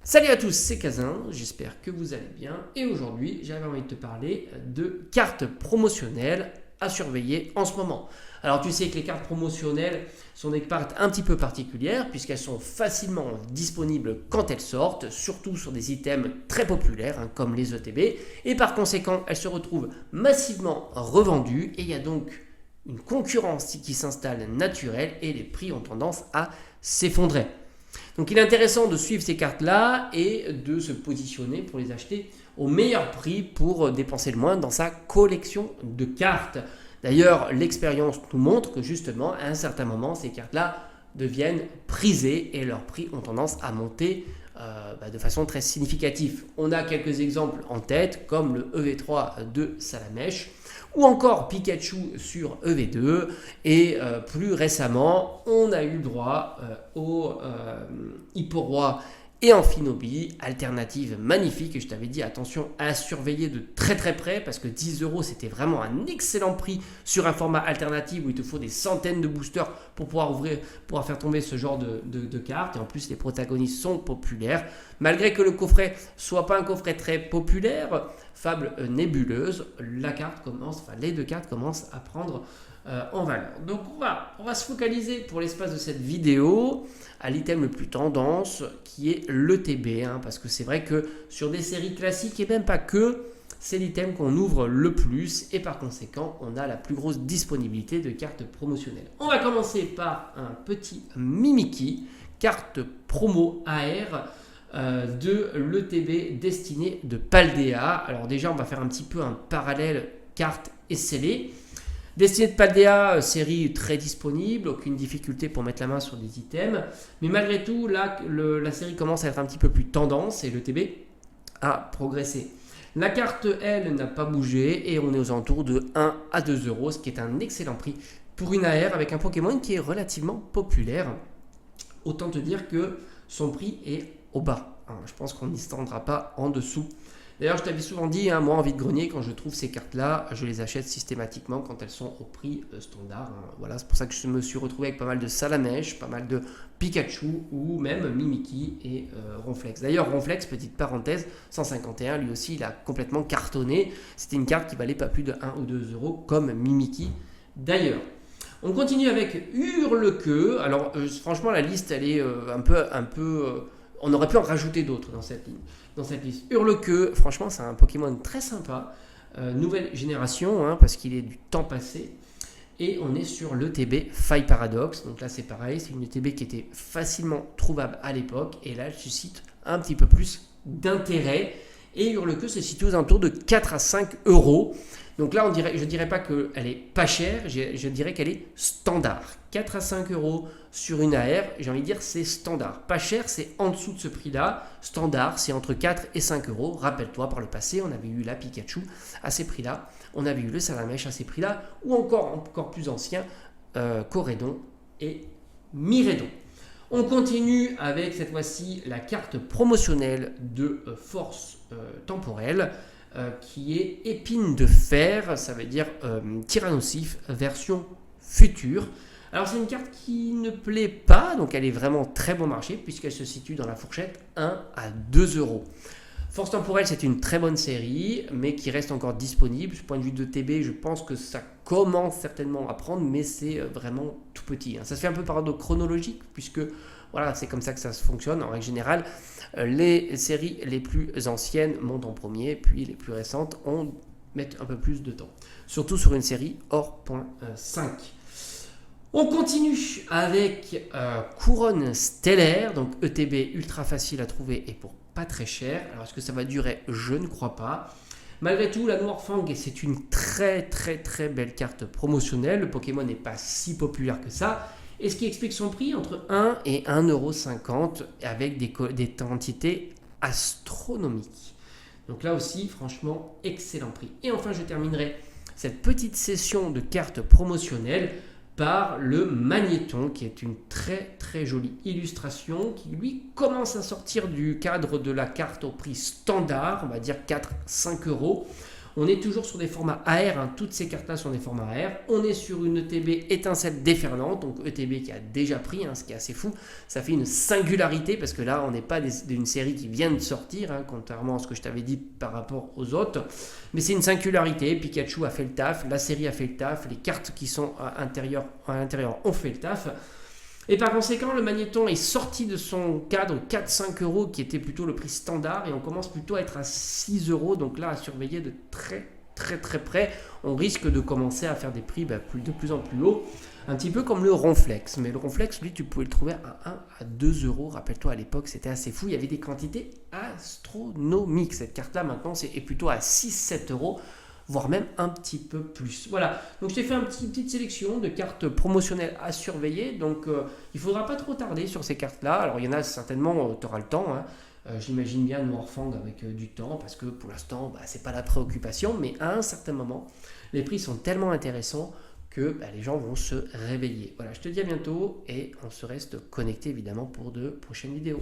Salut à tous, c'est Kazin, j'espère que vous allez bien et aujourd'hui j'avais envie de te parler de cartes promotionnelles à surveiller en ce moment. Alors tu sais que les cartes promotionnelles sont des cartes un petit peu particulières puisqu'elles sont facilement disponibles quand elles sortent, surtout sur des items très populaires comme les ETB et par conséquent elles se retrouvent massivement revendues et il y a donc une concurrence qui s'installe naturelle et les prix ont tendance à s'effondrer. Donc il est intéressant de suivre ces cartes-là et de se positionner pour les acheter au meilleur prix pour dépenser le moins dans sa collection de cartes. D'ailleurs, l'expérience nous montre que justement, à un certain moment, ces cartes-là deviennent prisées et leurs prix ont tendance à monter de façon très significative. On a quelques exemples en tête, comme le EV3 de Salamèche, ou encore Pikachu sur EV2, et plus récemment, on a eu droit au Hipporoi et Amphinobi, alternative magnifique, et je t'avais dit attention à surveiller de très très près, parce que 10 € c'était vraiment un excellent prix sur un format alternatif où il te faut des centaines de boosters pour pouvoir faire tomber ce genre de cartes, et en plus les protagonistes sont populaires, malgré que le coffret soit pas un coffret très populaire. Fable nébuleuse, les deux cartes commencent à prendre en valeur. Donc on va se focaliser pour l'espace de cette vidéo à l'item le plus tendance qui est l'ETB, parce que c'est vrai que sur des séries classiques et même pas que, c'est l'item qu'on ouvre le plus et par conséquent on a la plus grosse disponibilité de cartes promotionnelles. On va commencer par un petit Mimikyu, carte promo AR de l'ETB destiné de Paldea. Alors déjà on va faire un petit peu un parallèle carte et scellé. Destinée de Paldea, série très disponible, aucune difficulté pour mettre la main sur des items, mais malgré tout là la série commence à être un petit peu plus tendance et l'ETB a progressé. La carte elle n'a pas bougé et on est aux alentours de 1 à 2 €, ce qui est un excellent prix pour une AR avec un Pokémon qui est relativement populaire. Autant te dire que son prix est au bas. Je pense qu'on n'y se tendra pas en dessous. D'ailleurs, je t'avais souvent dit, moi en vide-grenier, quand je trouve ces cartes-là, je les achète systématiquement quand elles sont au prix standard. Voilà, c'est pour ça que je me suis retrouvé avec pas mal de Salamèche, pas mal de Pikachu ou même Mimikyu et Ronflex. D'ailleurs, Ronflex, petite parenthèse, 151, lui aussi, il a complètement cartonné. C'était une carte qui valait pas plus de 1 ou 2 € comme Mimikyu d'ailleurs. On continue avec Hurle-Queue. Alors franchement la liste elle est un peu on aurait pu en rajouter d'autres dans cette liste. Hurle-Queue, franchement c'est un Pokémon très sympa, nouvelle génération parce qu'il est du temps passé. Et on est sur l'ETB Faille Paradox. Donc là c'est pareil, c'est une ETB qui était facilement trouvable à l'époque et là elle suscite un petit peu plus d'intérêt. Et Hurle-Queue se situe aux alentours de 4 à 5 €. Donc là, je ne dirais pas qu'elle est pas chère, je dirais qu'elle est standard. 4 à 5 € sur une AR, j'ai envie de dire c'est standard. Pas cher, c'est en dessous de ce prix-là. Standard, c'est entre 4 et 5 €. Rappelle-toi, par le passé, on avait eu la Pikachu à ces prix-là, on avait eu le Salamèche à ces prix-là, ou encore plus ancien, Corédon et Miredon. On continue avec cette fois-ci la carte promotionnelle de force temporelle qui est épine de fer, ça veut dire Tyrannosif version future. Alors c'est une carte qui ne plaît pas, donc elle est vraiment très bon marché puisqu'elle se situe dans la fourchette 1 à 2 €. Force temporelle, c'est une très bonne série, mais qui reste encore disponible. Du point de vue de TB, je pense que ça commence certainement à prendre, mais c'est vraiment tout petit. Ça se fait un peu par ordre chronologique, puisque voilà, c'est comme ça que ça fonctionne. En règle générale, les séries les plus anciennes montent en premier, puis les plus récentes mettent un peu plus de temps. Surtout sur une série hors .5. On continue avec Couronne Stellaire, donc ETB ultra facile à trouver et pour pas très cher. Alors est-ce que ça va durer? Je ne crois pas. Malgré tout, la Noirfang, c'est une très très très belle carte promotionnelle. Le Pokémon n'est pas si populaire que ça. Et ce qui explique son prix entre 1 et 1,50 € avec des quantités astronomiques. Donc là aussi, franchement, excellent prix. Et enfin, je terminerai cette petite session de cartes promotionnelles par le Magnéton, qui est une très très jolie illustration, qui lui commence à sortir du cadre de la carte au prix standard, on va dire 4-5 €. On est toujours sur des formats AR, hein. Toutes ces cartes là sont des formats AR. On est sur une ETB étincelle déferlante, donc ETB qui a déjà pris, hein, ce qui est assez fou. Ça fait une singularité parce que là on n'est pas d'une série qui vient de sortir, hein, contrairement à ce que je t'avais dit par rapport aux autres, mais c'est une singularité. Pikachu a fait le taf, la série a fait le taf, les cartes qui sont à l'intérieur ont fait le taf. Et par conséquent, le magnéton est sorti de son cadre 4-5 euros qui était plutôt le prix standard et on commence plutôt à être à 6 euros. Donc là, à surveiller de très près. On risque de commencer à faire des prix de plus en plus haut. Un petit peu comme le Ronflex. Mais le Ronflex, lui, tu pouvais le trouver à 1 à 2 euros. Rappelle-toi, à l'époque, c'était assez fou. Il y avait des quantités astronomiques. Cette carte-là, maintenant, est plutôt à 6-7 euros. Voire même un petit peu plus. Voilà, donc je t'ai fait une petite sélection de cartes promotionnelles à surveiller, donc il ne faudra pas trop tarder sur ces cartes-là. Alors il y en a certainement, tu auras le temps, hein. J'imagine bien Noirfang avec du temps, parce que pour l'instant, c'est pas la préoccupation, mais à un certain moment, les prix sont tellement intéressants que les gens vont se réveiller. Voilà, je te dis à bientôt, et on se reste connecté évidemment pour de prochaines vidéos.